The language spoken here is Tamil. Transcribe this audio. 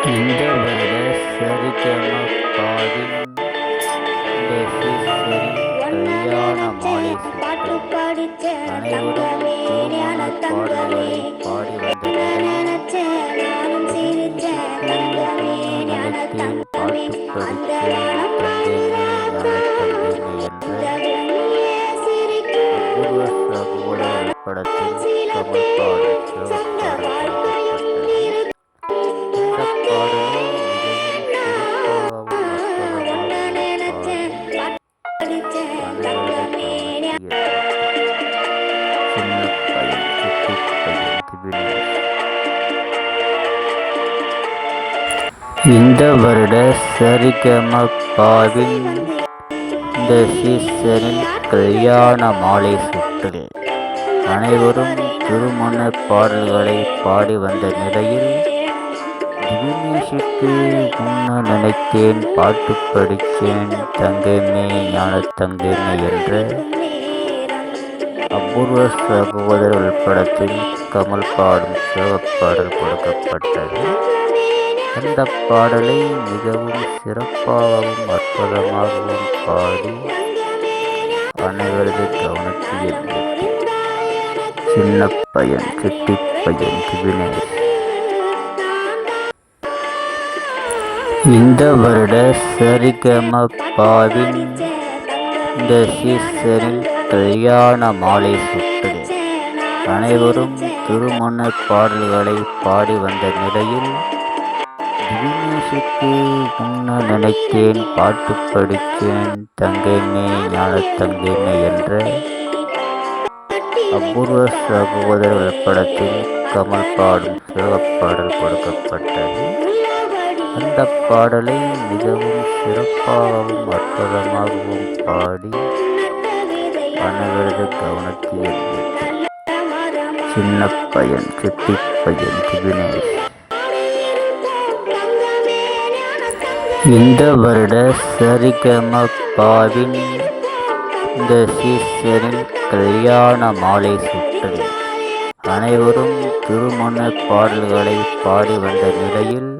இந்த வருட சரிகம பாவின் இந்த சீசரின் கல்யாண மாலை சுற்று அனைவரும் திருமண பாடல்களை பாடி வந்த நிலத்தில் பாட்டு படித்தேன் தந்தேனே என்ற அபூர்வ சகோதரர் படத்தில் கமல் பாடல் இந்த வருட சரிகம பாவின் இந்த சீசனில் கல்யாண மாலை சுற்று அனைவரும் திருமண பாடல்களை பாடி வந்த நிலையில் திவினேஷுக்கு முன்ன நினைத்தேன் பாட்டு படித்தேன் தங்கமே ஞான தங்கமே என்ற அபூர்வ சகோதரர்கள் படத்தில் கமல் பாடும் சிவப்பாடல் கொடுக்கப்பட்டது. அந்த பாடலை மிகவும் சிறப்பாகவும் அற்புதமாகவும் பாடி அனைவரது கவனத்தில் சின்ன பையன் சிட்டி பையன் திவினேஷ். இந்த வருட சரிகம பாவின் இந்த சீசனில் கல்யாண மாலை சுற்று அனைவரும் திருமண பாடல்களை பாடி வந்த நிலையில் திவினேஷுக்கு முன்ன நினைத்தேன் பாட்டு படித்தேன் தங்கமே ஞான தங்கமே என்ற அபூர்வ சகோதரர்கள் படத்தில் கமல் பாடும் சிவப்பாடல் கொடுக்கப்பட்டது. அந்த பாடலை மிகவும் சிறப்பாகவும் அற்புதமாகவும் பாடி அனைவரது கவனத்தில் சின்ன பையன் சிட்டி பையன் திவினேஷ். இந்த வருட சரிகம பாவின் இந்த சீசனில் கல்யாண மாலை சுற்று அனைவரும் திருமண பாடல்களை பாடி வந்த நிலையில்